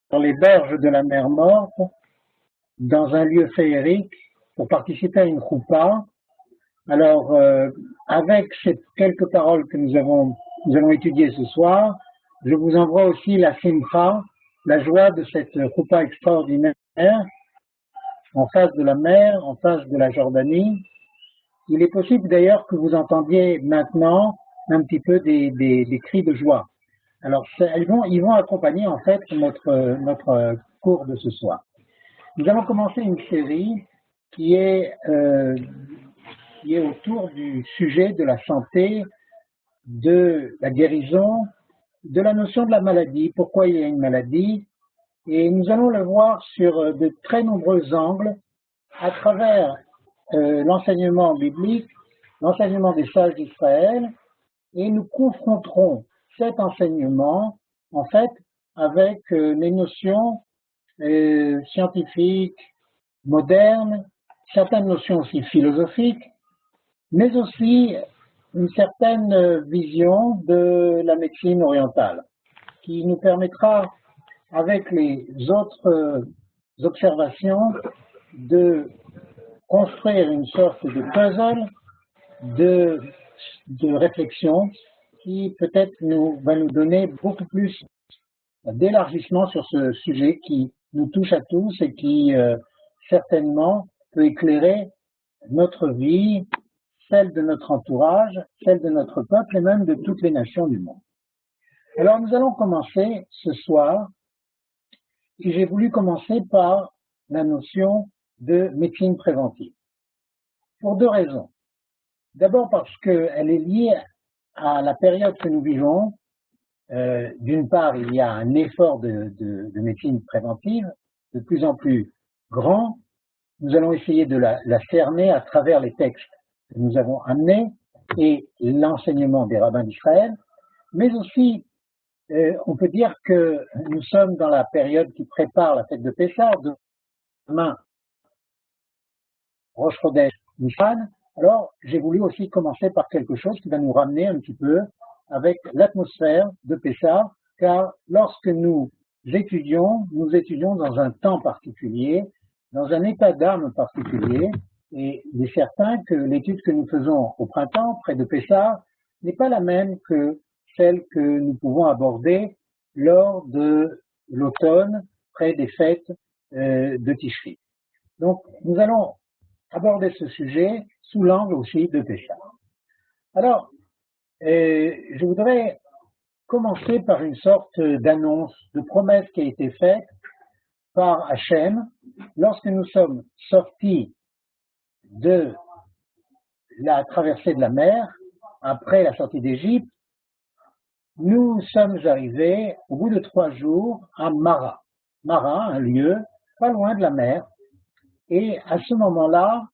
sur les berges de la mer Morte, dans un lieu féerique, pour participer à une choupa. Alors, avec ces quelques paroles que nous allons étudier ce soir, je vous envoie aussi la simcha, la joie de cette choupa extraordinaire, en face de la mer, en face de la Jordanie. Il est possible d'ailleurs que vous entendiez maintenant un petit peu des cris de joie. Alors, ils vont accompagner en fait notre cours de ce soir. Nous allons commencer une série qui est autour du sujet de la santé, de la guérison, de la notion de la maladie, pourquoi il y a une maladie, et nous allons le voir sur de très nombreux angles à travers l'enseignement biblique, l'enseignement des sages d'Israël, et nous confronterons cet enseignement en fait avec les notions scientifiques, modernes, certaines notions aussi philosophiques, mais aussi une certaine vision de la médecine orientale, qui nous permettra, avec les autres observations, de construire une sorte de puzzle de réflexion qui peut-être va nous donner beaucoup plus d'élargissement sur ce sujet qui nous touche à tous et qui certainement peut éclairer notre vie, celle de notre entourage, celle de notre peuple et même de toutes les nations du monde. Alors nous allons commencer ce soir, et j'ai voulu commencer par la notion de médecine préventive, pour deux raisons. D'abord parce qu'elle est liée à la période que nous vivons. D'une part, il y a un effort de médecine préventive de plus en plus grand. Nous allons essayer de la cerner à travers les textes que nous avons amenés et l'enseignement des rabbins d'Israël, mais aussi on peut dire que nous sommes dans la période qui prépare la fête de Pessah, demain Rosh Chodesh Nissan. Alors j'ai voulu aussi commencer par quelque chose qui va nous ramener un petit peu avec l'atmosphère de Pessah, car lorsque nous étudions dans un temps particulier, dans un état d'âme particulier, et il est certain que l'étude que nous faisons au printemps, près de Pessah, n'est pas la même que celle que nous pouvons aborder lors de l'automne, près des fêtes de Tishri. Donc, nous allons aborder ce sujet sous l'angle aussi de Pessah. Alors, je voudrais commencer par une sorte d'annonce, de promesse qui a été faite par Hachem lorsque nous sommes sortis de la traversée de la mer, après la sortie d'Égypte. Nous sommes arrivés au bout de 3 jours à Mara. Mara, un lieu pas loin de la mer. Et à ce moment-là,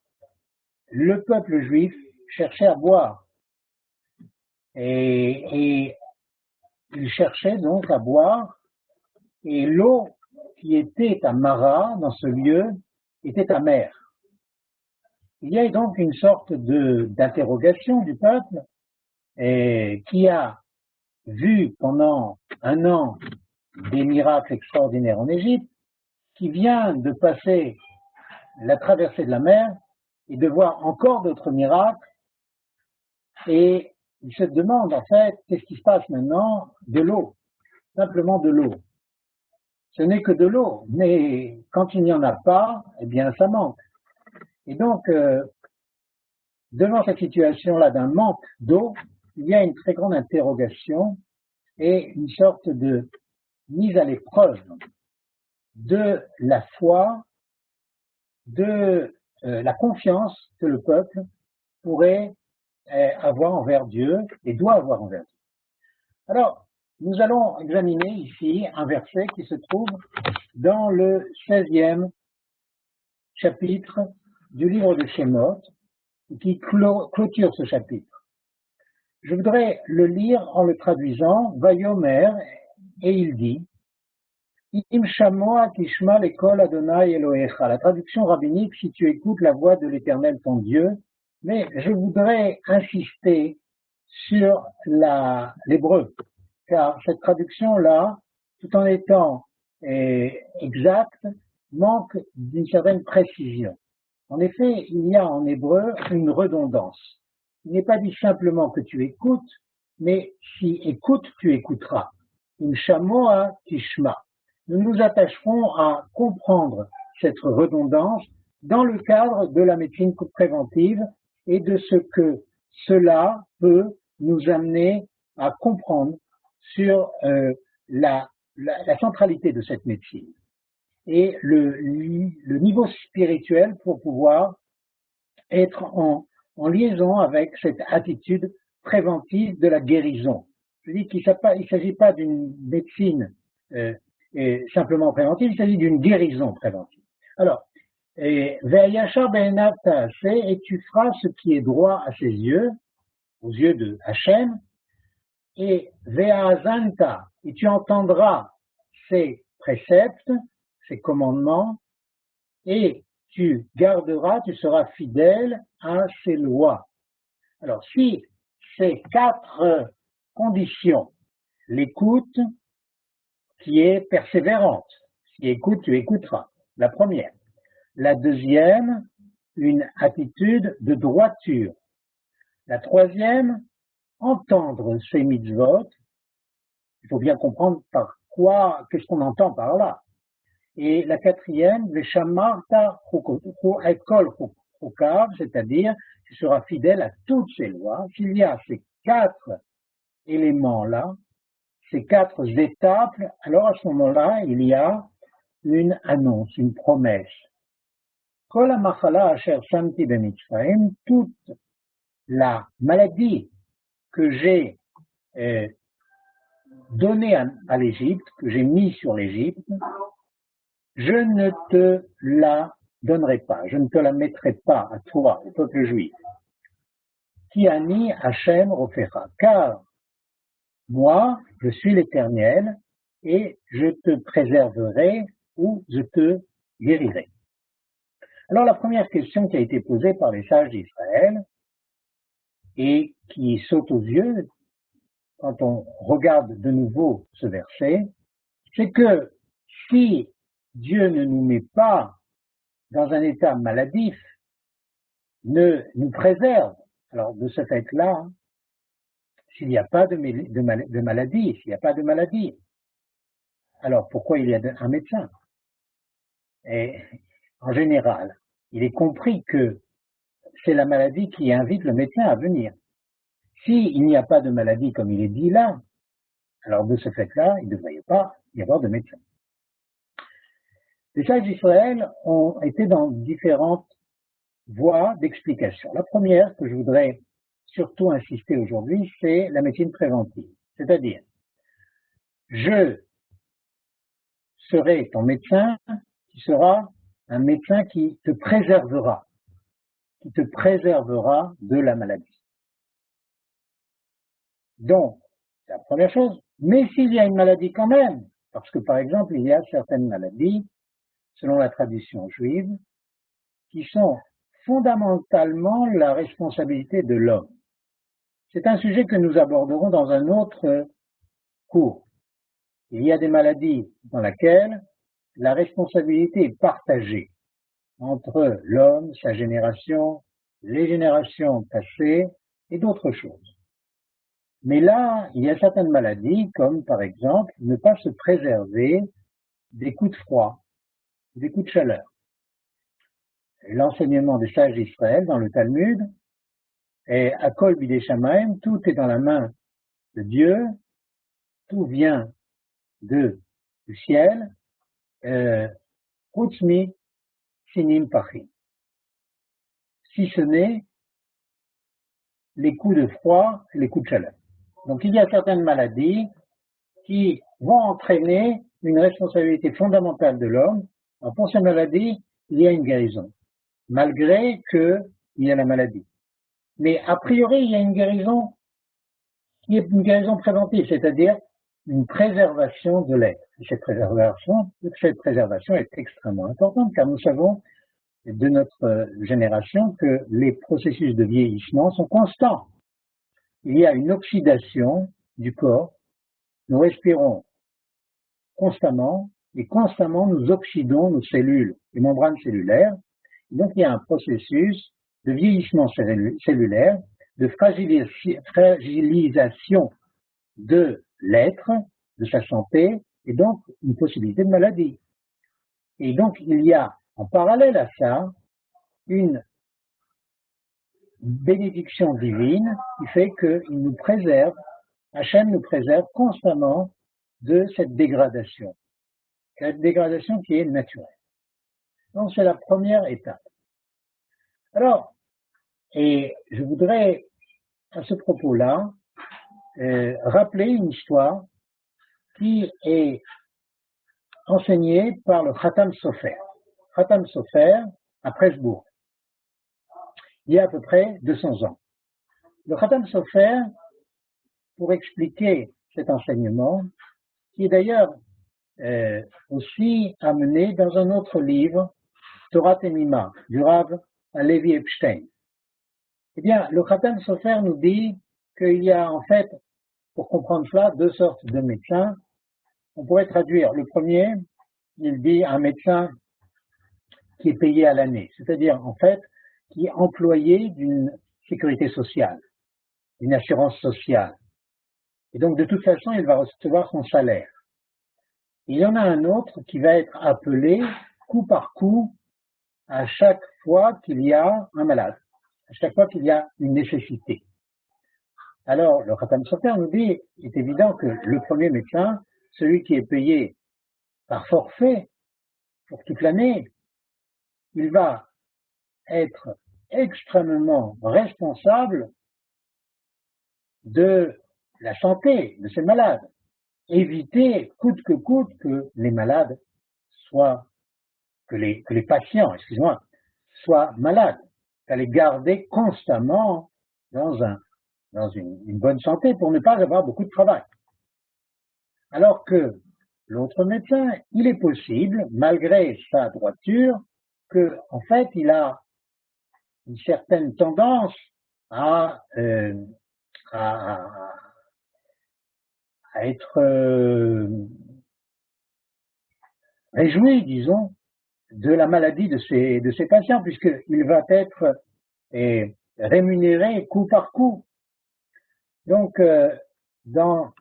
le peuple juif cherchait à boire. Et il cherchait donc à boire. Et l'eau qui était à Mara, dans ce lieu, était amère. Il y a donc une sorte d'interrogation du peuple qui a vu pendant 1 an des miracles extraordinaires en Égypte, qui vient de passer la traversée de la mer et de voir encore d'autres miracles, et il se demande en fait qu'est-ce qui se passe maintenant. De l'eau, simplement de l'eau. Ce n'est que de l'eau, mais quand il n'y en a pas, eh bien ça manque. Et donc, devant cette situation-là d'un manque d'eau, il y a une très grande interrogation et une sorte de mise à l'épreuve de la foi, de la confiance que le peuple pourrait avoir envers Dieu et doit avoir envers Dieu. Alors, nous allons examiner ici un verset qui se trouve dans le 16e chapitre du livre de Shemot, qui clôture ce chapitre. Je voudrais le lire en le traduisant. Vayomer, et il dit, Im shamoa tishma lekol Adonai Elohecha. La traduction rabbinique, si tu écoutes la voix de l'Éternel ton Dieu. Mais je voudrais insister sur l'hébreu, car cette traduction-là, tout en étant exact manque d'une certaine précision. En effet, il y a en hébreu une redondance. Il n'est pas dit simplement que tu écoutes, mais si écoute, tu écouteras. Une shamoa tishma. Nous nous attacherons à comprendre cette redondance dans le cadre de la médecine préventive et de ce que cela peut nous amener à comprendre sur la centralité de cette médecine et le niveau spirituel pour pouvoir être en liaison avec cette attitude préventive de la guérison. Je dis qu'il ne s'agit pas d'une médecine simplement préventive, il s'agit d'une guérison préventive. Alors, Ve'ayashar be'enav ta'aseh, et tu feras ce qui est droit à ses yeux, aux yeux de Hachem, et Ve'azanta, et tu entendras ses préceptes, ses commandements, et tu garderas, tu seras fidèle à ses lois. Alors, si ces 4 conditions, l'écoute qui est persévérante, si écoute, tu écouteras, la première. La deuxième, une attitude de droiture. La troisième, entendre ces mitzvot. Il faut bien comprendre par quoi, qu'est-ce qu'on entend par là. Et la quatrième, veshamarta ekol chukav, c'est-à-dire tu seras fidèle à toutes ces lois. S'il y a ces 4 éléments-là, ces 4 étapes, alors à ce moment-là, il y a une annonce, une promesse. Kol hamachala asher shamti b'mitzrayim, toute la maladie que j'ai donnée à l'Égypte, que j'ai mise sur l'Égypte, je ne te la donnerai pas, je ne te la mettrai pas à toi, au peuple juif. Ki ani Hashem rofecha, car moi, je suis l'Éternel et je te préserverai ou je te guérirai. Alors la première question qui a été posée par les sages d'Israël et qui saute aux yeux quand on regarde de nouveau ce verset, c'est que si Dieu ne nous met pas dans un état maladif, ne nous préserve, alors de ce fait-là, s'il n'y a pas de maladie, s'il n'y a pas de maladie, alors pourquoi il y a un médecin? Et en général, il est compris que c'est la maladie qui invite le médecin à venir. S'il n'y a pas de maladie comme il est dit là, alors de ce fait-là, il ne devrait pas y avoir de médecin. Les sages d'Israël ont été dans différentes voies d'explication. La première que je voudrais surtout insister aujourd'hui, c'est la médecine préventive. C'est-à-dire, je serai ton médecin qui sera un médecin qui te préservera de la maladie. Donc, c'est la première chose. Mais s'il y a une maladie quand même, parce que par exemple, il y a certaines maladies, selon la tradition juive, qui sont fondamentalement la responsabilité de l'homme. C'est un sujet que nous aborderons dans un autre cours. Il y a des maladies dans lesquelles la responsabilité est partagée entre l'homme, sa génération, les générations passées et d'autres choses. Mais là, il y a certaines maladies, comme par exemple ne pas se préserver des coups de froid, des coups de chaleur. L'enseignement des sages d'Israël dans le Talmud est Akol bidei shamayim, tout est dans la main de Dieu, tout vient du ciel, Hutzmi sinim pachim. Si ce n'est les coups de froid et les coups de chaleur. Donc il y a certaines maladies qui vont entraîner une responsabilité fondamentale de l'homme. Alors pour ces maladies, il y a une guérison, malgré qu'il y a la maladie. Mais a priori, il y a une guérison qui est une guérison préventive, c'est-à-dire une préservation de l'être. Cette préservation est extrêmement importante car nous savons de notre génération que les processus de vieillissement sont constants. Il y a une oxydation du corps, nous respirons constamment et constamment nous oxydons nos cellules, les membranes cellulaires. Et donc il y a un processus de vieillissement cellulaire, de fragilisation de l'être, de sa santé, et donc une possibilité de maladie. Et donc il y a en parallèle à ça une bénédiction divine qui fait qu'il nous préserve, Hachem nous préserve constamment de cette dégradation qui est naturelle. Donc c'est la première étape. Alors, et je voudrais à ce propos-là rappeler une histoire qui est enseignée par le Khatam Sofer. Khatam Sofer à Presbourg, il y a à peu près 200 ans. Le Khatam Sofer, pour expliquer cet enseignement, qui est d'ailleurs aussi amené dans un autre livre, Torah Temima, du Rav Levi Epstein. Eh bien, le Khatam Sofer nous dit qu'il y a en fait, pour comprendre cela, deux sortes de médecins. On pourrait traduire. Le premier, il dit un médecin qui est payé à l'année, c'est-à-dire en fait qui est employé d'une sécurité sociale, d'une assurance sociale. Et donc de toute façon, il va recevoir son salaire. Il y en a un autre qui va être appelé coup par coup à chaque fois qu'il y a un malade, à chaque fois qu'il y a une nécessité. Alors, le Khatam Sofer nous dit, il est évident que le premier médecin, celui qui est payé par forfait pour toute l'année, il va être extrêmement responsable de la santé de ces malades. Éviter coûte que coûte que les malades soient, que les patients, soient malades, à les garder constamment dans une bonne santé pour ne pas avoir beaucoup de travail. Alors que l'autre médecin, il est possible, malgré sa droiture, que, en fait, il a une certaine tendance à être réjoui, disons, de la maladie de ses patients, puisqu'il va être rémunéré coup par coup. Donc, dans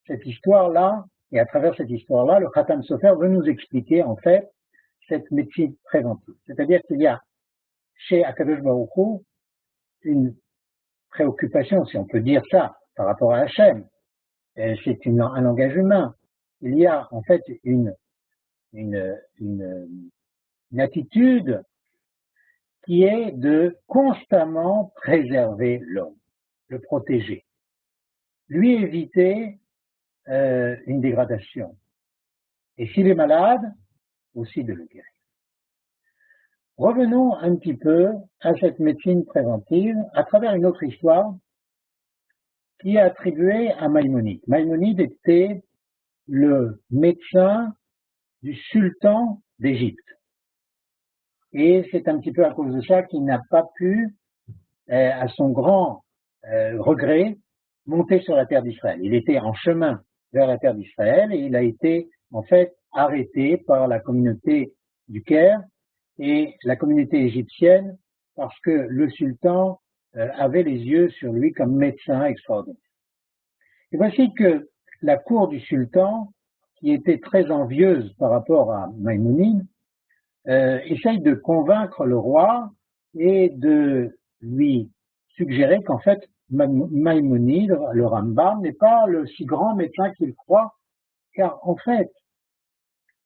cette histoire-là, et à travers cette histoire-là, le Khatam Sofer veut nous expliquer, en fait, cette médecine préventive. C'est-à-dire qu'il y a chez Akadosh Baruch Hu une préoccupation, si on peut dire ça, par rapport à Hachem. C'est un langage humain. Il y a, en fait, une attitude qui est de constamment préserver l'homme, le protéger, lui éviter une dégradation. Et s'il est malade, aussi de le guérir. Revenons un petit peu à cette médecine préventive à travers une autre histoire qui est attribuée à Maïmonide. Maïmonide était le médecin du sultan d'Égypte. Et c'est un petit peu à cause de ça qu'il n'a pas pu, à son grand regret, monter sur la terre d'Israël. Il était en chemin vers la terre d'Israël et il a été en fait arrêté par la communauté du Caire et la communauté égyptienne parce que le sultan avait les yeux sur lui comme médecin extraordinaire. Et voici que la cour du sultan, qui était très envieuse par rapport à Maïmonide, essaye de convaincre le roi et de lui suggérer qu'en fait Maïmonide, le Rambam, n'est pas le si grand médecin qu'il croit, car en fait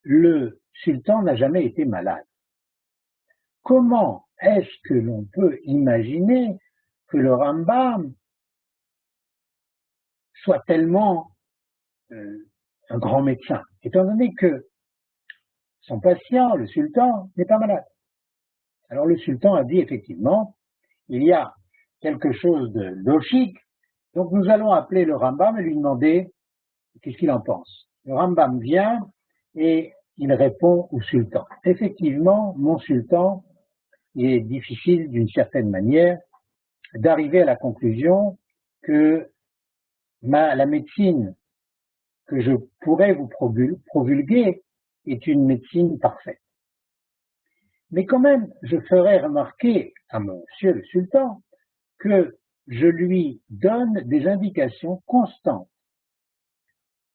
le sultan n'a jamais été malade. Comment est-ce que l'on peut imaginer que le Rambam soit tellement un grand médecin, étant donné que son patient, le sultan, n'est pas malade? Alors le sultan a dit effectivement, il y a quelque chose de logique, donc nous allons appeler le Rambam et lui demander qu'est-ce qu'il en pense. Le Rambam vient et il répond au sultan. Effectivement, mon sultan, il est difficile d'une certaine manière d'arriver à la conclusion que la médecine que je pourrais vous promulguer est une médecine parfaite. Mais quand même, je ferai remarquer à monsieur le sultan que je lui donne des indications constantes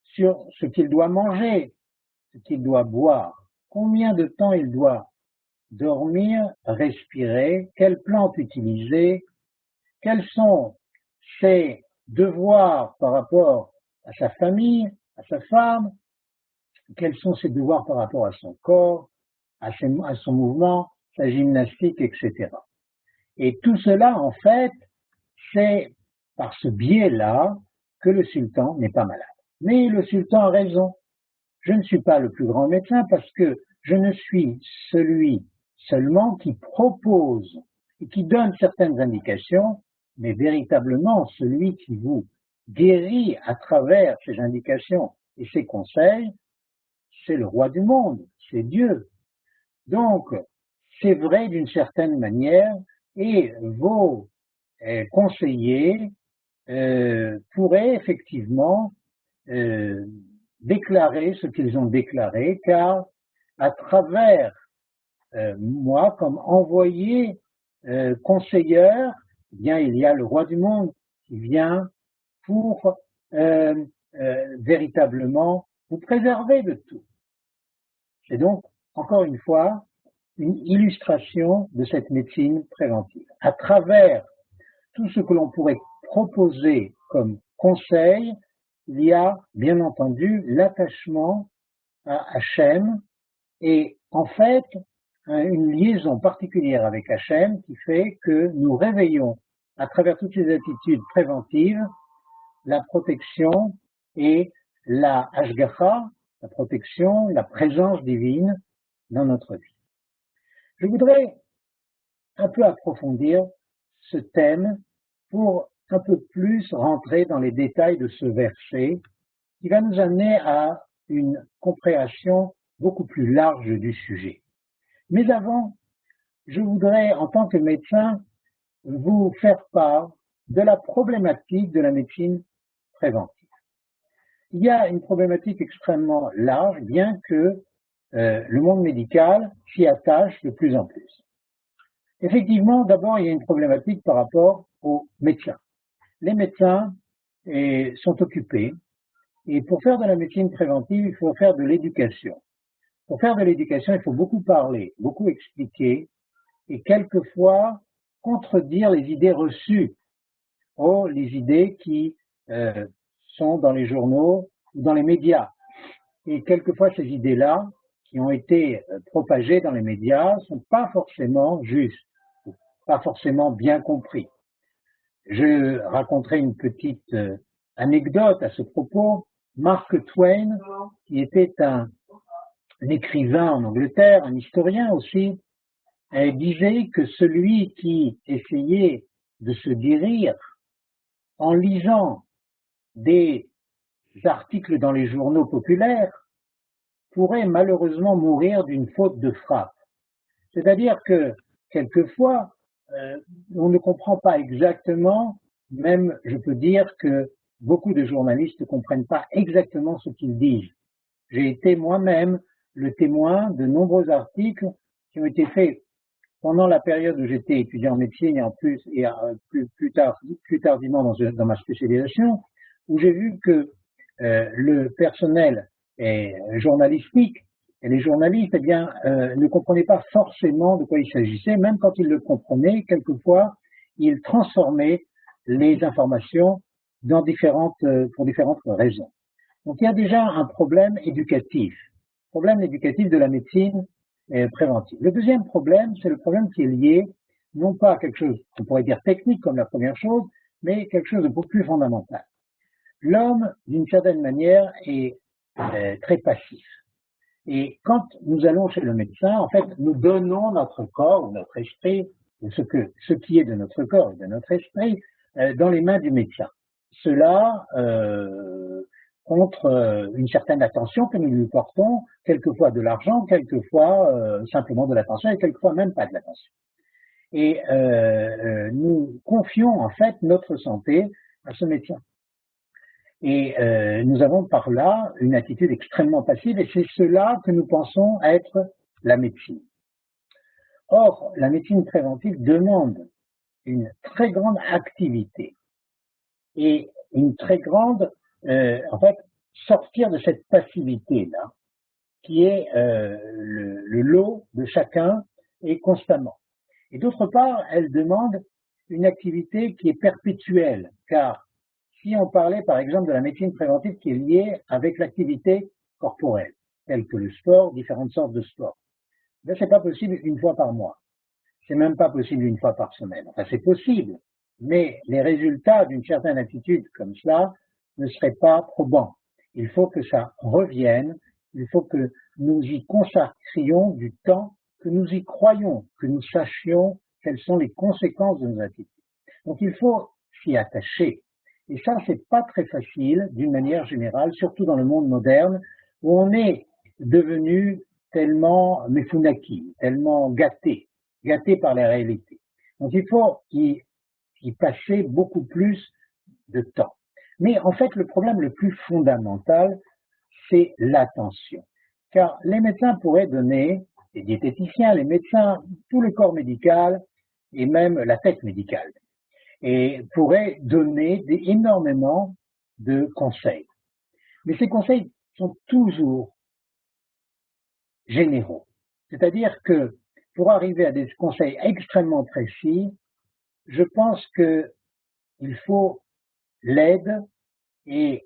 sur ce qu'il doit manger, ce qu'il doit boire, combien de temps il doit dormir, respirer, quelles plantes utiliser, quels sont ses devoirs par rapport à sa famille, à sa femme, quels sont ses devoirs par rapport à son corps, à son mouvement, sa gymnastique, etc. Et tout cela, en fait, c'est par ce biais-là que le sultan n'est pas malade. Mais le sultan a raison. Je ne suis pas le plus grand médecin parce que je ne suis celui seulement qui propose et qui donne certaines indications, mais véritablement celui qui vous guérit à travers ces indications et ces conseils, c'est le roi du monde, c'est Dieu. Donc, c'est vrai d'une certaine manière et vos conseillers pourraient effectivement déclarer ce qu'ils ont déclaré, car à travers moi, comme envoyé conseilleur, eh bien, il y a le roi du monde qui vient pour véritablement vous préserver de tout. C'est donc, encore une fois, une illustration de cette médecine préventive. À travers tout ce que l'on pourrait proposer comme conseil, il y a bien entendu l'attachement à Hachem et en fait une liaison particulière avec Hachem qui fait que nous réveillons à travers toutes ces attitudes préventives la protection et la hashgacha, la protection, la présence divine dans notre vie. Je voudrais un peu approfondir ce thème pour un peu plus rentrer dans les détails de ce verset qui va nous amener à une compréhension beaucoup plus large du sujet. Mais avant, je voudrais, en tant que médecin, vous faire part de la problématique de la médecine préventive. Il y a une problématique extrêmement large, bien que le monde médical s'y attache de plus en plus. Effectivement, d'abord, il y a une problématique par rapport aux médecins. Les médecins sont occupés et pour faire de la médecine préventive, il faut faire de l'éducation. Pour faire de l'éducation, il faut beaucoup parler, beaucoup expliquer et quelquefois contredire les idées reçues ou les idées qui sont dans les journaux ou dans les médias. Et quelquefois, ces idées-là, qui ont été propagées dans les médias, sont pas forcément justes, pas forcément bien compris. Je raconterai une petite anecdote à ce propos. Mark Twain, qui était un écrivain en Angleterre, un historien aussi, disait que celui qui essayait de se guérir en lisant des articles dans les journaux populaires pourrait malheureusement mourir d'une faute de frappe. C'est-à-dire que quelquefois, on ne comprend pas exactement, même je peux dire que beaucoup de journalistes ne comprennent pas exactement ce qu'ils disent. J'ai été moi-même le témoin de nombreux articles qui ont été faits pendant la période où j'étais étudiant en médecine et en plus et plus tardivement dans ma spécialisation, où j'ai vu que le personnel journalistique et les journalistes, eh bien, ne comprenaient pas forcément de quoi il s'agissait, même quand ils le comprenaient, quelquefois, ils transformaient les informations pour différentes raisons. Donc il y a déjà un problème éducatif de la médecine préventive. Le deuxième problème, c'est le problème qui est lié non pas à quelque chose qu'on pourrait dire technique comme la première chose, mais quelque chose de beaucoup plus fondamental. L'homme, d'une certaine manière, est très passif. Et quand nous allons chez le médecin, en fait, nous donnons notre corps ou notre esprit, ou ce qui est de notre corps et de notre esprit, dans les mains du médecin. Cela contre une certaine attention que nous lui portons, quelquefois de l'argent, quelquefois simplement de l'attention et quelquefois même pas de l'attention. Et nous confions en fait notre santé à ce médecin. Et nous avons par là une attitude extrêmement passive et c'est cela que nous pensons être la médecine. Or, la médecine préventive demande une très grande activité et une très grande, en fait, sortir de cette passivité-là, qui est le lot de chacun et constamment. Et d'autre part, elle demande une activité qui est perpétuelle, car si on parlait par exemple de la médecine préventive qui est liée avec l'activité corporelle, telle que le sport, différentes sortes de sport, ben, c'est pas possible une fois par mois. C'est même pas possible une fois par semaine. Enfin, c'est possible, mais les résultats d'une certaine attitude comme cela ne seraient pas probants. Il faut que ça revienne, il faut que nous y consacrions du temps, que nous y croyons, que nous sachions quelles sont les conséquences de nos attitudes. Donc il faut s'y attacher. Et ça, c'est pas très facile d'une manière générale, surtout dans le monde moderne, où on est devenu tellement mefunaki, tellement gâté par la réalité. Donc il faut y passer beaucoup plus de temps. Mais en fait, le problème le plus fondamental, c'est l'attention. Car les médecins pourraient donner, les diététiciens, les médecins, tout le corps médical et même la tête médicale, et pourraient donner énormément de conseils. Mais ces conseils sont toujours généraux. C'est-à-dire que pour arriver à des conseils extrêmement précis, je pense qu'il faut l'aide et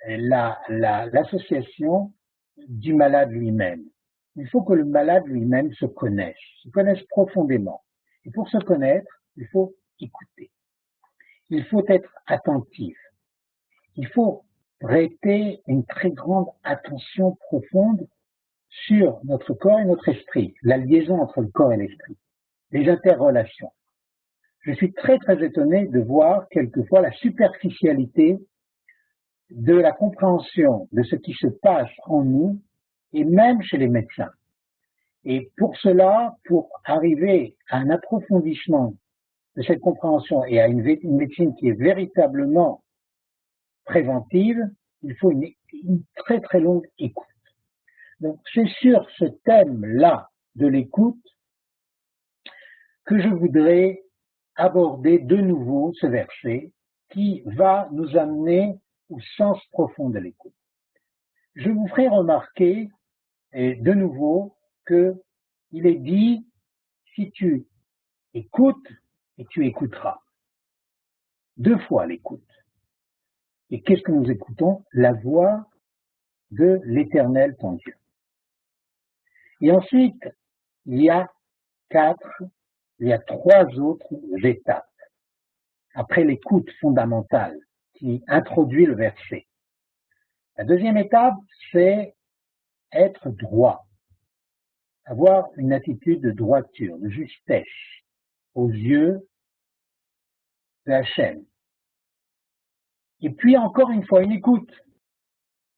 l'association du malade lui-même. Il faut que le malade lui-même se connaisse profondément. Et pour se connaître, il faut écouter. Il faut être attentif. Il faut prêter une très grande attention profonde sur notre corps et notre esprit, la liaison entre le corps et l'esprit, les interrelations. Je suis très très étonné de voir quelquefois la superficialité de la compréhension de ce qui se passe en nous et même chez les médecins. Et pour cela, pour arriver à un approfondissement de cette compréhension et à une médecine qui est véritablement préventive, il faut une très très longue écoute. Donc c'est sur ce thème-là de l'écoute que je voudrais aborder de nouveau ce verset qui va nous amener au sens profond de l'écoute. Je vous ferai remarquer de nouveau qu'il est dit si tu écoutes et tu écouteras. Deux fois l'écoute. Et qu'est-ce que nous écoutons? La voix de l'Éternel ton Dieu. Et ensuite, il y a trois autres étapes après l'écoute fondamentale qui introduit le verset. La deuxième étape, c'est être droit, avoir une attitude de droiture, de justesse aux yeux de Hachem. Et puis encore une fois, une écoute.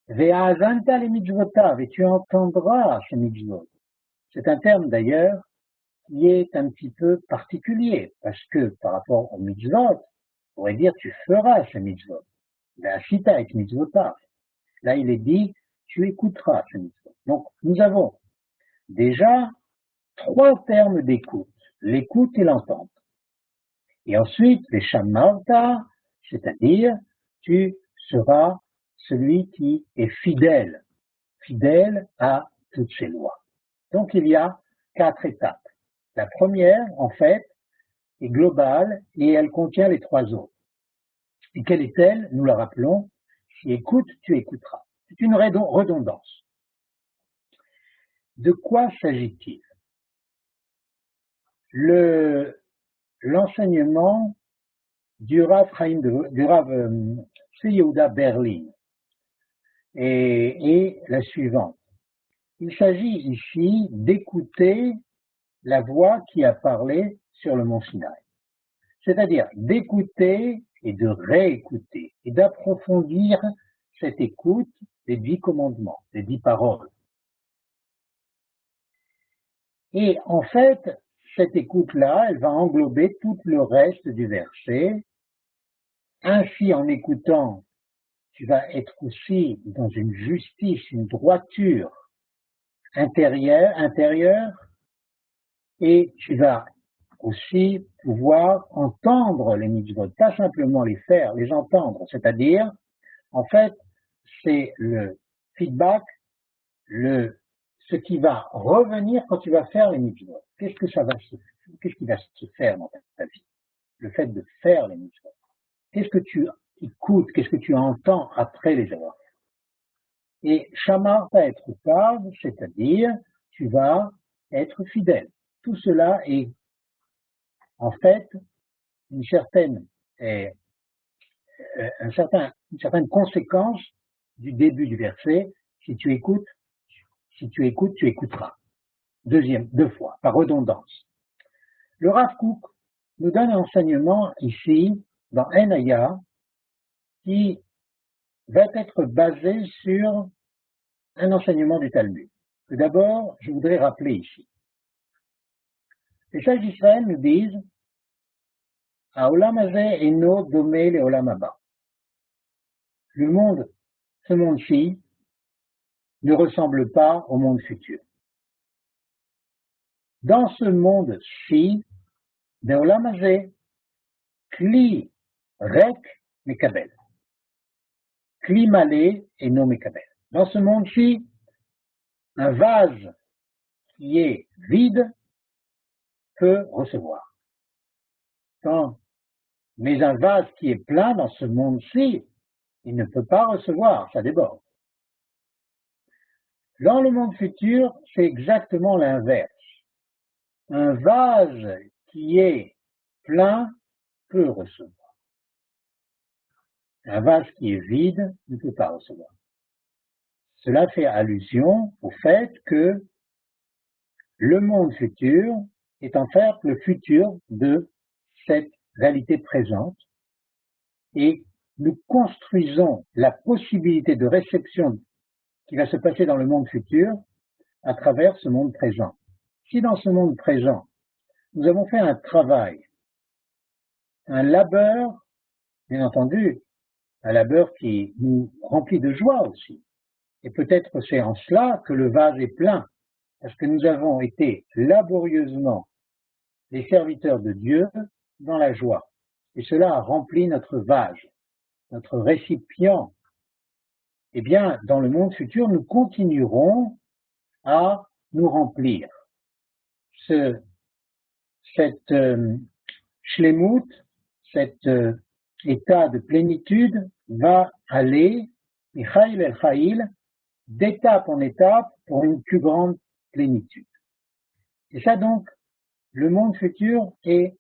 Ve'azanta les mitzvotav, et tu entendras ces mitzvot. C'est un terme d'ailleurs qui est un petit peu particulier, parce que par rapport aux mitzvot, on pourrait dire tu feras ces mitzvot. Ve'asita et mitzvotav. Là, il est dit, tu écouteras ces mitzvot. Donc, nous avons déjà trois termes d'écoute, l'écoute et l'entente. Et ensuite, les shamarta, c'est-à-dire, tu seras celui qui est fidèle à toutes ces lois. Donc, il y a quatre étapes. La première, en fait, est globale et elle contient les trois autres. Et quelle est-elle? Nous la rappelons, si écoute, tu écouteras. C'est une redondance. De quoi s'agit-il? L'enseignement du Rav Tzvi Yehuda Berlin est la suivante. Il s'agit ici d'écouter la voix qui a parlé sur le mont Sinaï. C'est-à-dire d'écouter et de réécouter et d'approfondir cette écoute des 10 commandements, des 10 paroles. Et en fait, cette écoute-là, elle va englober tout le reste du verset. Ainsi, en écoutant tu vas être aussi dans une justice, une droiture intérieure, et tu vas aussi pouvoir entendre les mitzvot, pas simplement les faire, les entendre, c'est-à-dire, en fait, c'est le feedback, ce qui va revenir quand tu vas faire les mitzvot. Qu'est-ce qui va se faire dans ta vie? Le fait de faire les mitzvot. Qu'est-ce que tu écoutes, qu'est-ce que tu entends après les avoir fait? Et Shama va être capable, c'est-à-dire, tu vas être fidèle. Tout cela est, en fait, une certaine conséquence du début du verset. Si tu écoutes, tu écouteras. Deux fois, par redondance. Le Rav Kook nous donne un enseignement ici, dans Enaya, qui va être basé sur un enseignement du Talmud. Tout d'abord, je voudrais rappeler ici. Les sages d'Israël nous disent Haolam hazeh eno domé le olam haba. Le monde, ce monde-ci, ne ressemble pas au monde futur. Dans ce monde-ci, de olam hazeh, kli rek mekabel. Kli malé eno mekabel. Dans ce monde-ci, un vase qui est vide peut recevoir. Mais un vase qui est plein dans ce monde-ci, il ne peut pas recevoir, ça déborde. Dans le monde futur, c'est exactement l'inverse. Un vase qui est plein peut recevoir. Un vase qui est vide ne peut pas recevoir. Cela fait allusion au fait que le monde futur est en fait le futur de cette réalité présente et nous construisons la possibilité de réception qui va se passer dans le monde futur à travers ce monde présent. Si dans ce monde présent, nous avons fait un travail, un labeur, bien entendu, un labeur qui nous remplit de joie aussi. Et peut-être c'est en cela que le vase est plein, parce que nous avons été laborieusement les serviteurs de Dieu dans la joie. Et cela a rempli notre vase, notre récipient. Eh bien, dans le monde futur, nous continuerons à nous remplir. Cette shlemut, cet état de plénitude va aller, Michaïl el Chaïl, d'étape en étape pour une plus grande plénitude. Et ça donc, le monde futur est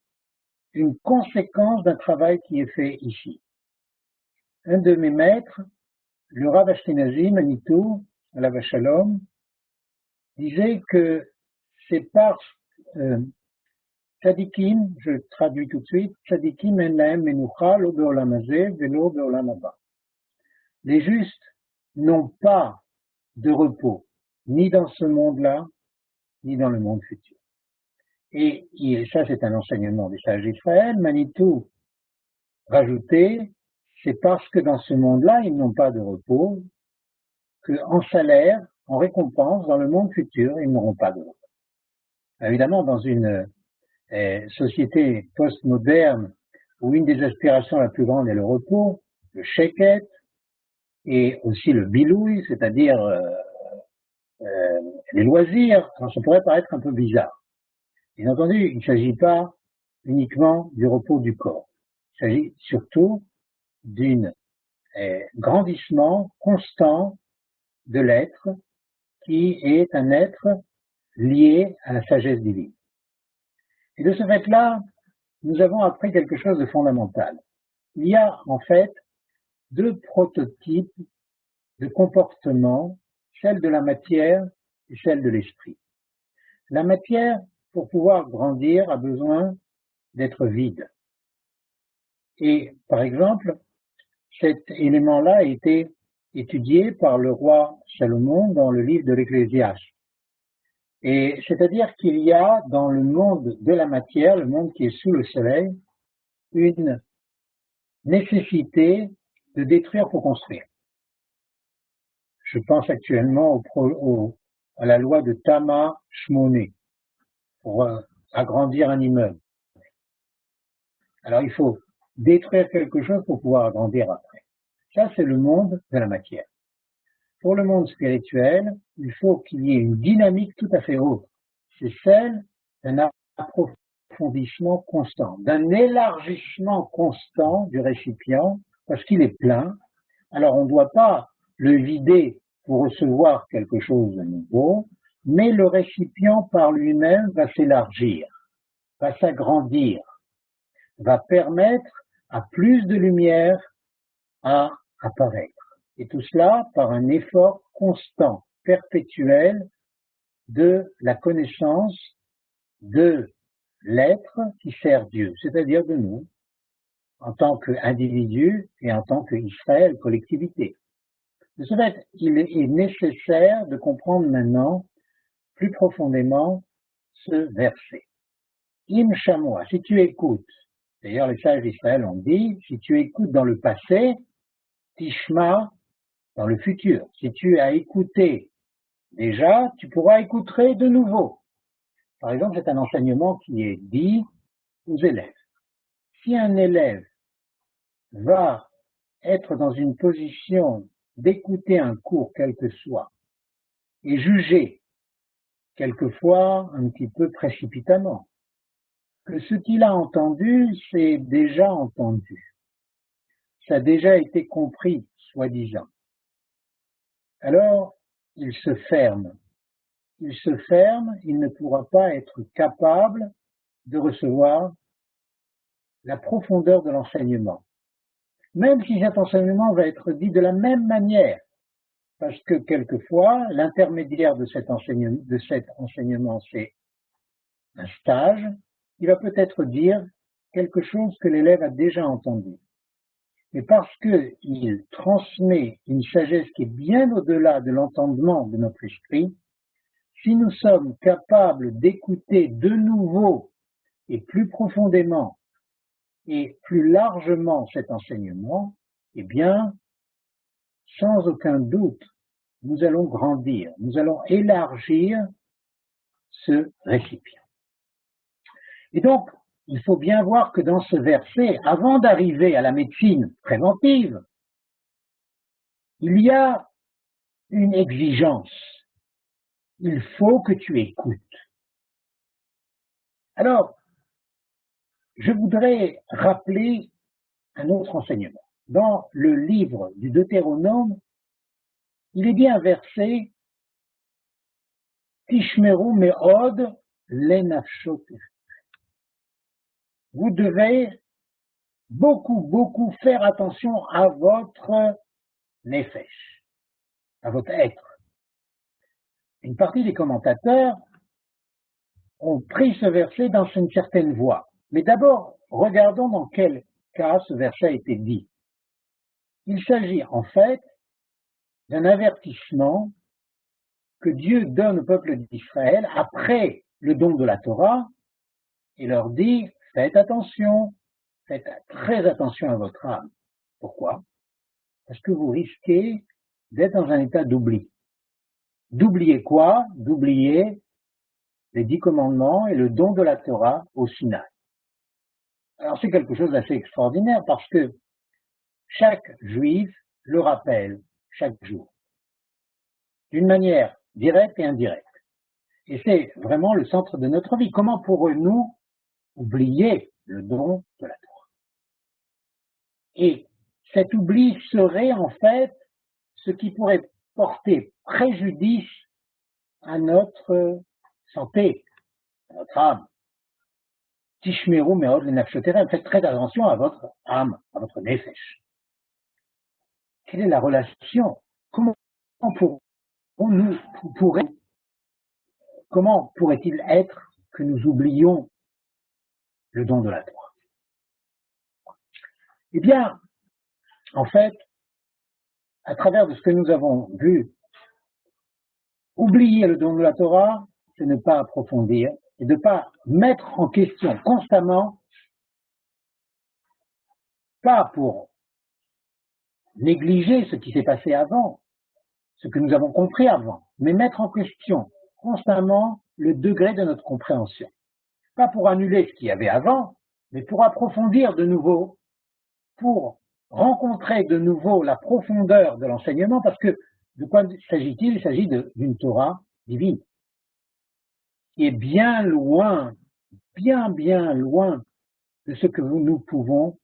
une conséquence d'un travail qui est fait ici. Un de mes maîtres, le Rav Ashkenazi Manitou, alav shalom, disait que c'est par Tzadikim, je traduis tout de suite, Tzadikim en lahem menucha lo be'olam hazeh velo be'olam haba. Les justes n'ont pas de repos, ni dans ce monde-là, ni dans le monde futur. Et ça, c'est un enseignement des sages d'Israël. Manitou rajoutait, c'est parce que dans ce monde-là, ils n'ont pas de repos, qu'en salaire, en récompense, dans le monde futur, ils n'auront pas de repos. Évidemment, dans une société postmoderne, où une des aspirations la plus grande est le repos, le sheket, et aussi le bilouï, c'est-à-dire les loisirs, alors ça pourrait paraître un peu bizarre. Bien entendu, il ne s'agit pas uniquement du repos du corps. Il s'agit surtout d'un grandissement constant de l'être qui est un être lié à la sagesse divine. Et de ce fait-là, nous avons appris quelque chose de fondamental. Il y a en fait deux prototypes de comportement, celle de la matière et celle de l'esprit. La matière, pour pouvoir grandir, a besoin d'être vide. Et par exemple, cet élément-là a été étudié par le roi Salomon dans le livre de l'Ecclésiaste. Et c'est-à-dire qu'il y a dans le monde de la matière, le monde qui est sous le soleil, une nécessité de détruire pour construire. Je pense actuellement à la loi de Tama Shmoné pour agrandir un immeuble. Alors il faut détruire quelque chose pour pouvoir agrandir après. Ça, c'est le monde de la matière. Pour le monde spirituel, il faut qu'il y ait une dynamique tout à fait autre. C'est celle d'un approfondissement constant, d'un élargissement constant du récipient, parce qu'il est plein. Alors on ne doit pas le vider pour recevoir quelque chose de nouveau, mais le récipient par lui-même va s'élargir, va s'agrandir, va permettre à plus de lumière à apparaître. Et tout cela par un effort constant, perpétuel de la connaissance de l'être qui sert Dieu, c'est-à-dire de nous, en tant qu'individu et en tant qu'Israël, collectivité. De ce fait, il est nécessaire de comprendre maintenant plus profondément ce verset. Im Shamoa, si tu écoutes, d'ailleurs les sages d'Israël ont dit, si tu écoutes dans le passé, Tishma dans le futur. Si tu as écouté déjà, tu pourras écouter de nouveau. Par exemple, c'est un enseignement qui est dit aux élèves. Si un élève va être dans une position d'écouter un cours quel que soit et juger quelquefois un petit peu précipitamment que ce qu'il a entendu, c'est déjà entendu. Ça a déjà été compris, soi-disant. Alors, il se ferme. Il se ferme, il ne pourra pas être capable de recevoir la profondeur de l'enseignement. Même si cet enseignement va être dit de la même manière, parce que quelquefois, l'intermédiaire de cet enseignement, c'est un stage, il va peut-être dire quelque chose que l'élève a déjà entendu. Mais parce qu'il transmet une sagesse qui est bien au-delà de l'entendement de notre esprit, si nous sommes capables d'écouter de nouveau et plus profondément et plus largement cet enseignement, eh bien, sans aucun doute, nous allons grandir, nous allons élargir ce récipient. Et donc, il faut bien voir que dans ce verset, avant d'arriver à la médecine préventive, il y a une exigence. Il faut que tu écoutes. Alors, je voudrais rappeler un autre enseignement. Dans le livre du Deutéronome, il est dit un verset Tishmeru me'od lenafshot. Vous devez beaucoup faire attention à votre nefesh, à votre être. Une partie des commentateurs ont pris ce verset dans une certaine voie. Mais d'abord, regardons dans quel cas ce verset a été dit. Il s'agit en fait d'un avertissement que Dieu donne au peuple d'Israël après le don de la Torah et leur dit « Faites attention, faites très attention à votre âme. » Pourquoi? Parce que vous risquez d'être dans un état d'oubli. D'oublier quoi? D'oublier les 10 commandements et le don de la Torah au Sinaï. Alors c'est quelque chose d'assez extraordinaire parce que chaque juif le rappelle chaque jour, d'une manière directe et indirecte. Et c'est vraiment le centre de notre vie. Comment pourrons-nous oublier le don de la Torah? Et cet oubli serait en fait ce qui pourrait porter préjudice à notre santé, à notre âme. Tishmeru me'od lenafshotechem, faites très attention à votre âme, à votre nefesh. Quelle est la relation? Comment pourrait-il être que nous oublions le don de la Torah? Eh bien, en fait, à travers de ce que nous avons vu, oublier le don de la Torah, c'est ne pas approfondir et de ne pas mettre en question constamment, pas pour négliger ce qui s'est passé avant, ce que nous avons compris avant, mais mettre en question constamment le degré de notre compréhension. Pas pour annuler ce qu'il y avait avant, mais pour approfondir de nouveau, pour rencontrer de nouveau la profondeur de l'enseignement, parce que de quoi s'agit-il? Il s'agit d'une Torah divine, qui est bien loin, bien loin de ce que nous pouvons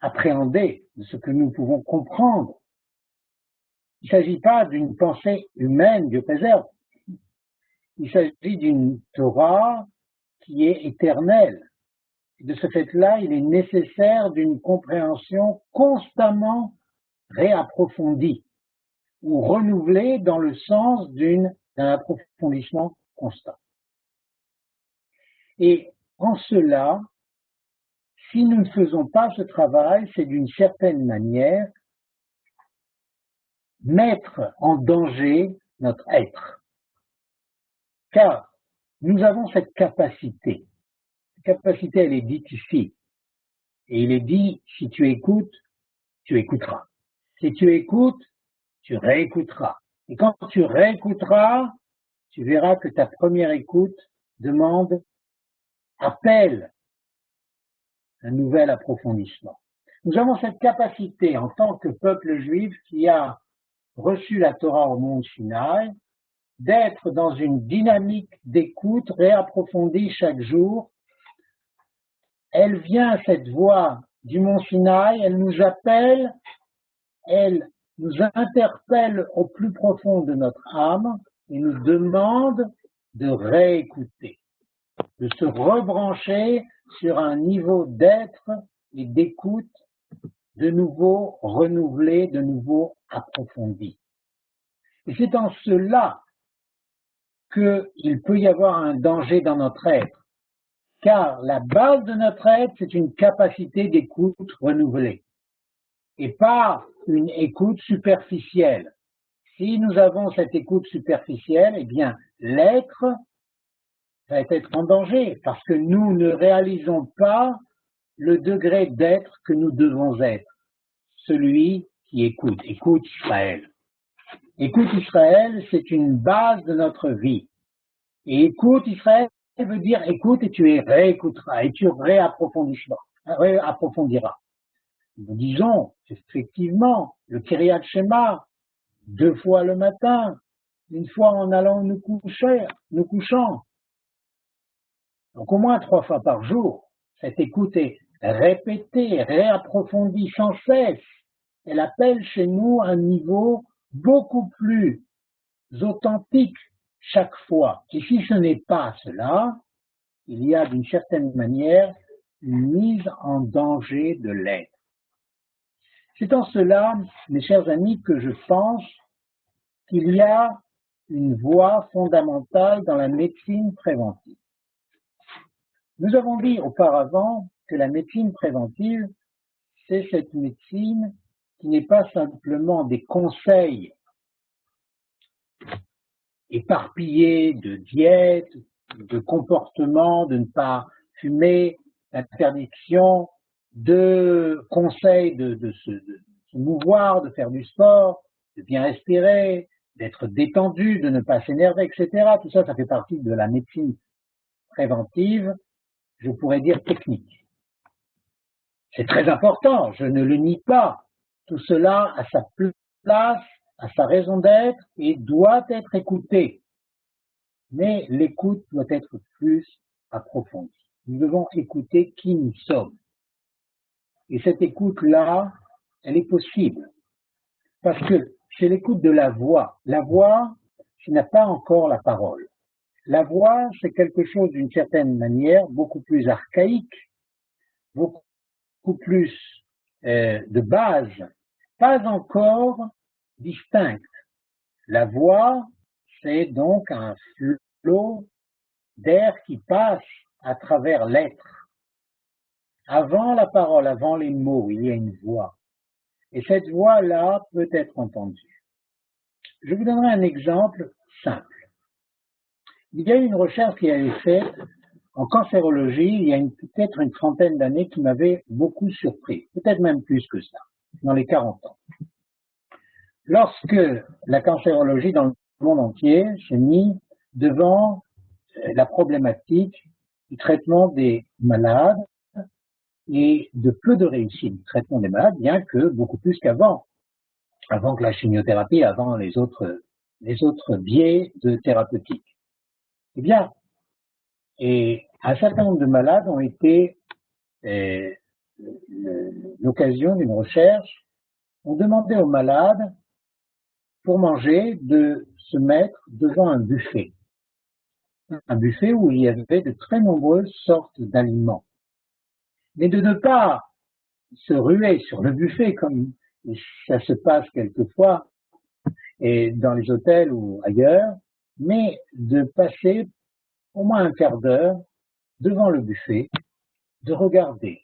appréhender, de ce que nous pouvons comprendre. Il ne s'agit pas d'une pensée humaine, Dieu préserve. Il s'agit d'une Torah qui est éternelle. De ce fait-là, il est nécessaire d'une compréhension constamment réapprofondie ou renouvelée dans le sens d'un approfondissement constant. Et en cela, si nous ne faisons pas ce travail, c'est d'une certaine manière mettre en danger notre être. Car nous avons cette capacité. Cette capacité, elle est dite ici. Et il est dit, si tu écoutes, tu écouteras. Si tu écoutes, tu réécouteras. Et quand tu réécouteras, tu verras que ta première écoute appelle un nouvel approfondissement. Nous avons cette capacité en tant que peuple juif qui a reçu la Torah au mont Sinaï, d'être dans une dynamique d'écoute réapprofondie chaque jour. Elle vient, cette voix du mont Sinaï, elle nous appelle, elle nous interpelle au plus profond de notre âme et nous demande de réécouter, de se rebrancher sur un niveau d'être et d'écoute de nouveau renouvelé, de nouveau approfondi. Et c'est en cela qu'il peut y avoir un danger dans notre être, car la base de notre être, c'est une capacité d'écoute renouvelée, et pas une écoute superficielle. Si nous avons cette écoute superficielle, eh bien, l'être va être en danger, parce que nous ne réalisons pas le degré d'être que nous devons être, celui qui écoute. Écoute Israël. Écoute Israël, c'est une base de notre vie. Et écoute Israël veut dire écoute et tu réécouteras et tu réapprofondiras. Nous disons effectivement le Kiryat Shema 2 fois le matin, 1 fois en allant nous couchant. Donc au moins 3 fois par jour. Cette écoute est répétée, réapprofondie sans cesse. Elle appelle chez nous un niveau beaucoup plus authentique chaque fois. Et si ce n'est pas cela, il y a d'une certaine manière une mise en danger de l'être. C'est en cela, mes chers amis, que je pense qu'il y a une voie fondamentale dans la médecine préventive. Nous avons dit auparavant que la médecine préventive, c'est cette médecine qui n'est pas simplement des conseils éparpillés de diète, de comportement, de ne pas fumer, d'interdiction, de conseils de se mouvoir, de faire du sport, de bien respirer, d'être détendu, de ne pas s'énerver, etc. Tout ça, ça fait partie de la médecine préventive, je pourrais dire technique. C'est très important, je ne le nie pas. Tout cela a sa place, a sa raison d'être et doit être écouté. Mais l'écoute doit être plus approfondie. Nous devons écouter qui nous sommes. Et cette écoute-là, elle est possible. Parce que c'est l'écoute de la voix. La voix, ce n'est pas encore la parole. La voix, c'est quelque chose d'une certaine manière beaucoup plus archaïque, beaucoup plus de base, pas encore distincte. La voix, c'est donc un flot d'air qui passe à travers l'être. Avant la parole, avant les mots, il y a une voix. Et cette voix-là peut être entendue. Je vous donnerai un exemple simple. Il y a eu une recherche qui a été faite en cancérologie il y a peut-être une trentaine d'années qui m'avait beaucoup surpris, peut-être même plus que ça, dans les 40 ans. lorsque la cancérologie dans le monde entier s'est mise devant la problématique du traitement des malades et de peu de réussite du traitement des malades, bien que beaucoup plus qu'avant, avant que la chimiothérapie, avant les autres biais de thérapeutique. Eh bien, et un certain nombre de malades ont été l'occasion d'une recherche. On demandait aux malades, pour manger, de se mettre devant un buffet où il y avait de très nombreuses sortes d'aliments, mais de ne pas se ruer sur le buffet comme ça se passe quelquefois et dans les hôtels ou ailleurs, mais de passer au moins un quart d'heure devant le buffet, de regarder,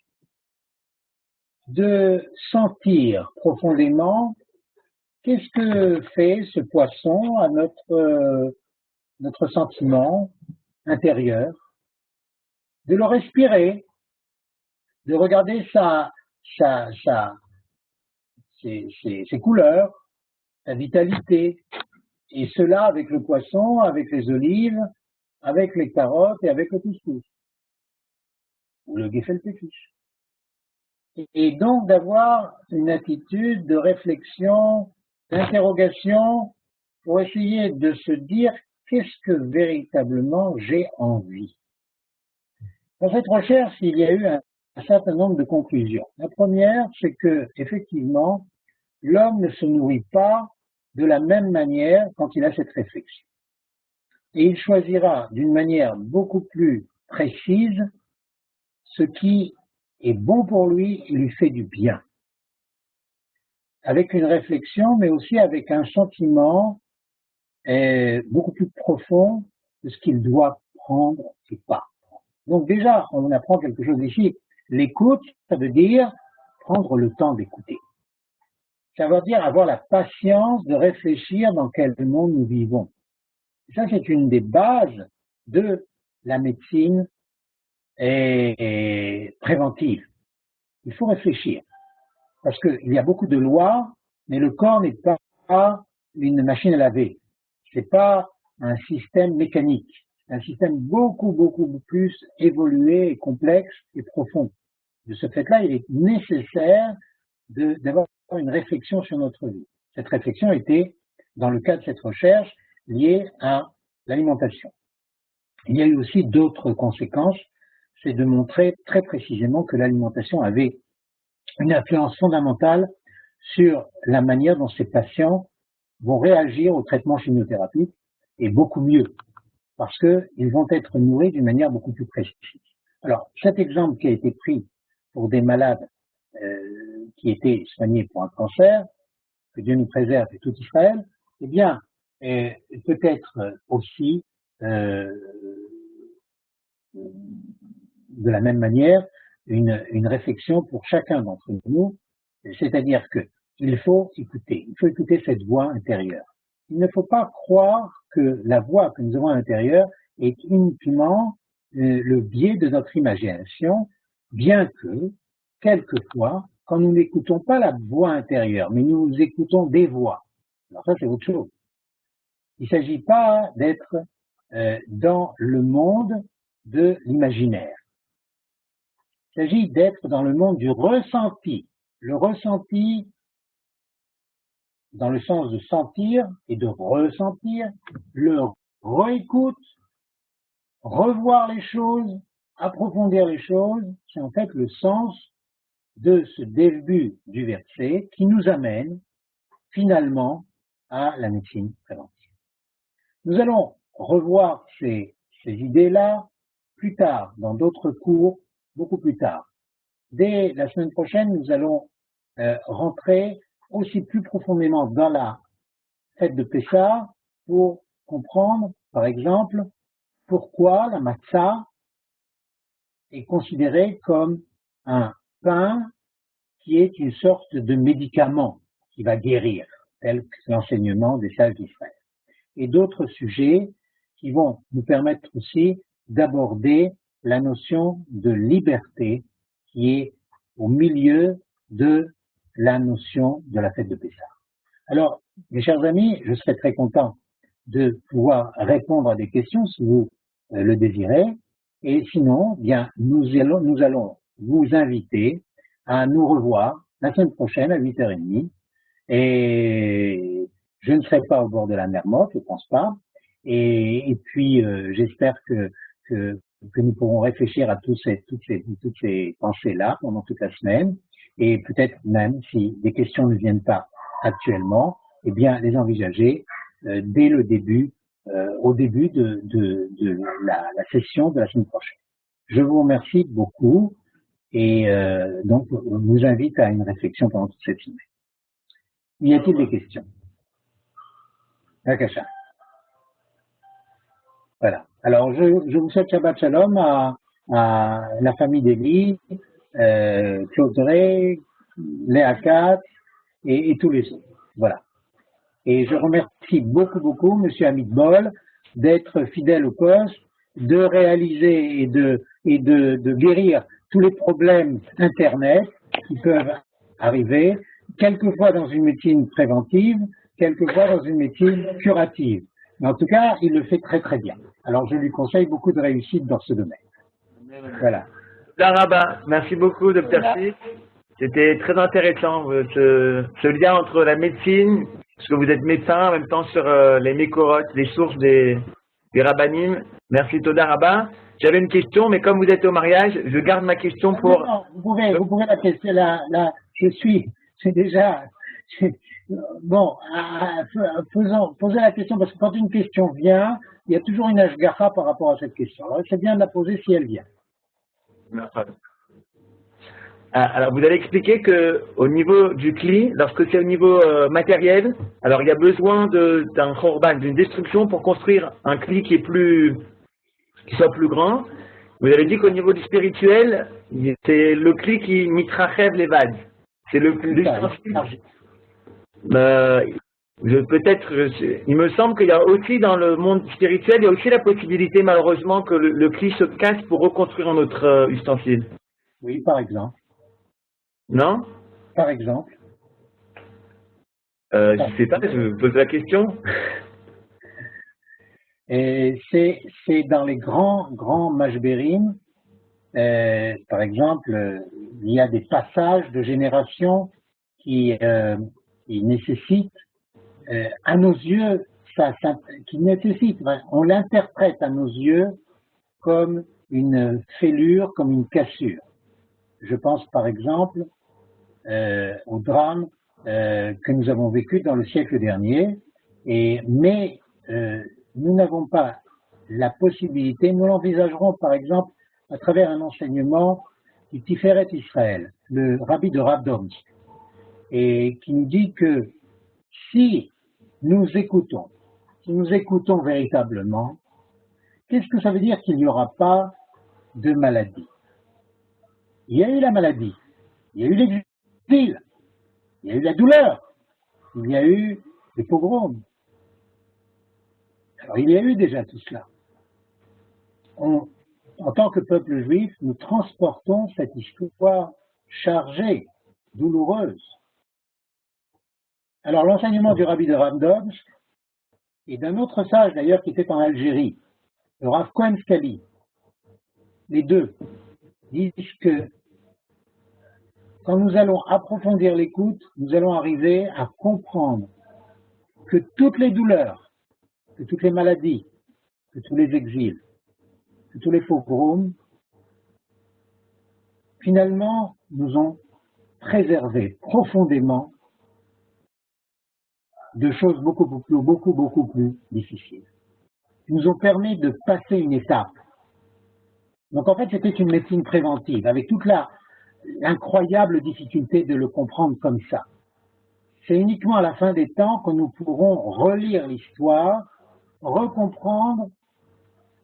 de sentir profondément qu'est-ce que fait ce poisson à notre sentiment intérieur, de le respirer, de regarder ses couleurs, sa vitalité, et cela avec le poisson, avec les olives, avec les carottes et avec le couscous, ou le gefilte fish. Et donc d'avoir une attitude de réflexion, d'interrogation, pour essayer de se dire qu'est-ce que véritablement j'ai envie. Dans cette recherche, il y a eu un certain nombre de conclusions. La première, c'est que, effectivement, l'homme ne se nourrit pas de la même manière quand il a cette réflexion. Et il choisira d'une manière beaucoup plus précise ce qui est bon pour lui et lui fait du bien. Avec une réflexion, mais aussi avec un sentiment beaucoup plus profond de ce qu'il doit prendre et pas. Donc déjà, on apprend quelque chose ici. L'écoute, ça veut dire prendre le temps d'écouter. Ça veut dire avoir la patience de réfléchir dans quel monde nous vivons. Ça, c'est une des bases de la médecine préventive. Il faut réfléchir. Parce qu'il y a beaucoup de lois, mais le corps n'est pas une machine à laver. C'est pas un système mécanique. C'est un système beaucoup plus évolué et complexe et profond. De ce fait-là, il est nécessaire d'avoir une réflexion sur notre vie. Cette réflexion était, dans le cas de cette recherche, liée à l'alimentation. Il y a eu aussi d'autres conséquences, c'est de montrer très précisément que l'alimentation avait une influence fondamentale sur la manière dont ces patients vont réagir au traitement chimiothérapeutique, et beaucoup mieux, parce qu'ils vont être nourris d'une manière beaucoup plus précise. Alors, cet exemple qui a été pris pour des malades qui étaient soignés pour un cancer, que Dieu nous préserve et tout Israël, eh bien, peut-être aussi de la même manière une réflexion pour chacun d'entre nous, c'est-à-dire que il faut écouter cette voix intérieure. Il ne faut pas croire que la voix que nous avons à l'intérieur est uniquement le biais de notre imagination, bien que, quelquefois, quand nous n'écoutons pas la voix intérieure, mais nous écoutons des voix, alors ça c'est autre chose. Il ne s'agit pas d'être dans le monde de l'imaginaire. Il s'agit d'être dans le monde du ressenti. Le ressenti, dans le sens de sentir et de ressentir, le réécoute, revoir les choses, approfondir les choses, c'est en fait le sens de ce début du verset qui nous amène finalement à la médecine préventive. Nous allons revoir ces idées-là plus tard, dans d'autres cours, beaucoup plus tard. Dès la semaine prochaine, nous allons rentrer aussi plus profondément dans la fête de Pessah pour comprendre, par exemple, pourquoi la matzah est considérée comme un pain qui est une sorte de médicament qui va guérir, tel que l'enseignement des sages d'Israël. Et d'autres sujets qui vont nous permettre aussi d'aborder la notion de liberté qui est au milieu de la notion de la fête de Pessah. Alors, Mes chers amis, je serais très content de pouvoir répondre à des questions si vous le désirez. Et sinon, bien, nous allons vous inviter à nous revoir la semaine prochaine à 8h30. Et je ne serai pas au bord de la mer Morte, je pense pas. Et puis, j'espère que nous pourrons réfléchir à toutes ces pensées-là pendant toute la semaine. Et peut-être même, si des questions ne viennent pas actuellement, eh bien, les envisager dès le début, au début de la session de la semaine prochaine. Je vous remercie beaucoup et donc, je vous invite à une réflexion pendant toute cette semaine. Y a-t-il des questions? Nakacha. Voilà. Alors, je vous souhaite Shabbat Shalom à la famille d'Élie, Claude Ray, Léa Katz et tous les autres. Voilà. Et je remercie beaucoup Monsieur Amit Bol d'être fidèle au poste, de réaliser et de guérir tous les problèmes Internet qui peuvent arriver, quelquefois dans une médecine préventive, quelquefois dans une médecine curative. Mais en tout cas, il le fait très bien. Alors, je lui conseille beaucoup de réussite dans ce domaine. Voilà. Daraba, merci beaucoup, Dr. Schiff. C'était très intéressant, ce lien entre la médecine, parce que vous êtes médecin, en même temps sur les mécorotes, les sources des rabbanim. Merci, Toda Rabba. J'avais une question, mais comme vous êtes au mariage, je garde ma question pour... Non, vous pouvez la question, c'est déjà... Bon, posez la question, parce que quand une question vient, il y a toujours une ashgacha par rapport à cette question. Alors, c'est bien de la poser si elle vient. Alors, vous allez expliquer que au niveau du cli, lorsque c'est au niveau matériel, alors il y a besoin d'un korban, d'une destruction pour construire un cli qui soit plus grand. Vous avez dit qu'au niveau du spirituel, c'est le cli qui mitrachev levad. C'est l'ustensile. Il me semble qu'il y a aussi dans le monde spirituel, il y a aussi la possibilité malheureusement que le cli se casse pour reconstruire un autre ustensile. Oui, par exemple. Non? Par exemple. Je ne sais pas, je pose la question. Et c'est dans les grands mashberim, par exemple, il y a des passages de génération qui nécessitent, à nos yeux, on l'interprète à nos yeux comme une fêlure, comme une cassure. Je pense par exemple au drame que nous avons vécu dans le siècle dernier, mais nous n'avons pas la possibilité, nous l'envisagerons par exemple à travers un enseignement du Tiferet Israël, le rabbi de Rav Domsk, et qui nous dit que si nous écoutons véritablement, qu'est-ce que ça veut dire qu'il n'y aura pas de maladie? Il y a eu la maladie, il y a eu l'exil, il y a eu la douleur, il y a eu les pogroms. Alors il y a eu déjà tout cela. En tant que peuple juif, nous transportons cette histoire chargée, douloureuse. Alors l'enseignement du rabbi de Rav Domsk et d'un autre sage d'ailleurs qui était en Algérie, le Rav Cohen Scali, les deux disent que quand nous allons approfondir l'écoute, nous allons arriver à comprendre que toutes les douleurs, que toutes les maladies, que tous les exils, que tous les pogroms, finalement, nous ont préservé profondément de choses beaucoup plus difficiles. Ils nous ont permis de passer une étape. Donc en fait, c'était une médecine préventive, avec toute l'incroyable difficulté de le comprendre comme ça. C'est uniquement à la fin des temps que nous pourrons relire l'histoire, recomprendre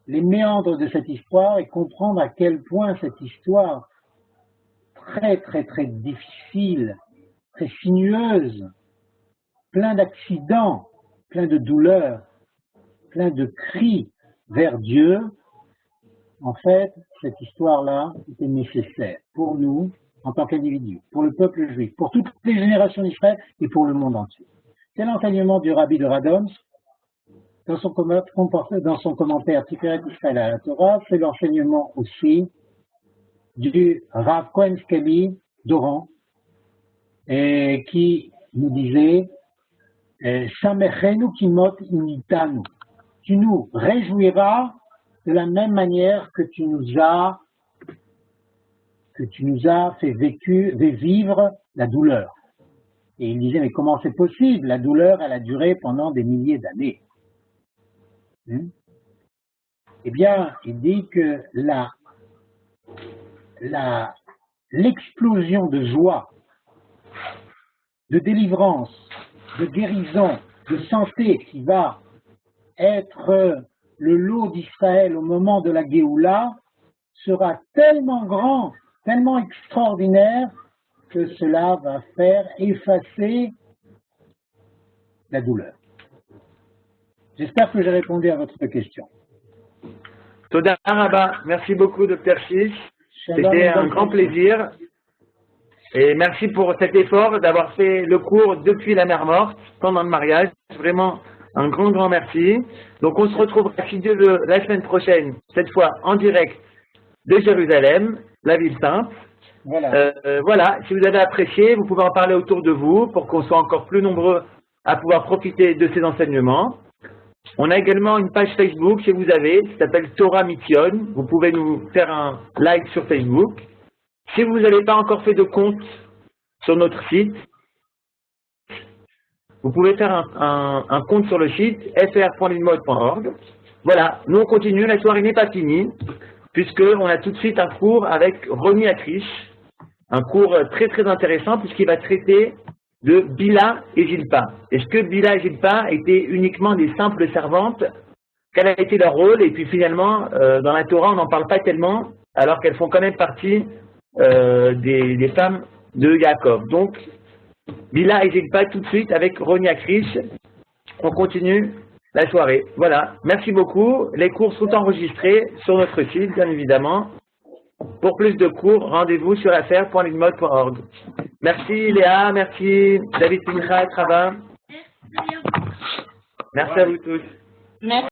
les méandres de cette histoire et comprendre à quel point cette histoire très difficile, très sinueuse, plein d'accidents, plein de douleurs, plein de cris vers Dieu, en fait, cette histoire-là était nécessaire pour nous, en tant qu'individus, pour le peuple juif, pour toutes les générations d'Israël et pour le monde entier. C'est l'enseignement du Rabbi de Radomsk dans son commentaire Tiferet Israël à la Torah. C'est l'enseignement aussi du Rav Cohen Skali d'Oran, et qui nous disait Samechenu kimot initanu. Tu nous réjouiras de la même manière que tu nous as fait vivre la douleur. Et il disait, mais comment c'est possible? La douleur, elle a duré pendant des milliers d'années. Eh bien, il dit que l'explosion de joie, de délivrance, de guérison, de santé qui va être le lot d'Israël au moment de la Géoula sera tellement grand, tellement extraordinaire que cela va faire effacer la douleur. J'espère que j'ai répondu à votre question. Toda Rabba, merci beaucoup, Dr. Chish. C'était un grand plaisir. Et merci pour cet effort d'avoir fait le cours depuis la mer morte, pendant le mariage. Vraiment un grand merci. Donc on se retrouvera la semaine prochaine, cette fois en direct de Jérusalem, la ville sainte. Voilà. Voilà, si vous avez apprécié, vous pouvez en parler autour de vous pour qu'on soit encore plus nombreux à pouvoir profiter de ces enseignements. On a également une page Facebook, si vous avez, qui s'appelle Torah Mission. Vous pouvez nous faire un like sur Facebook. Si vous n'avez pas encore fait de compte sur notre site, vous pouvez faire un compte sur le site fr.lilmod.org. Voilà, nous on continue, la soirée n'est pas finie, puisqu'on a tout de suite un cours avec Roni Akrish, un cours très intéressant, puisqu'il va traiter de Bila et Zilpa. Est-ce que Bila et Zilpa étaient uniquement des simples servantes? Quel a été leur rôle? Et puis finalement, dans la Torah, on n'en parle pas tellement, alors qu'elles font quand même partie des femmes de Yaakov. Donc, Bila et Zilpa tout de suite avec Roni Akrish. On continue la soirée. Voilà. Merci beaucoup. Les cours sont enregistrés sur notre site, bien évidemment. Pour plus de cours, rendez-vous sur fr.lilmod.org. Merci Léa, merci David Pincha et Trava. Merci à vous tous. Merci.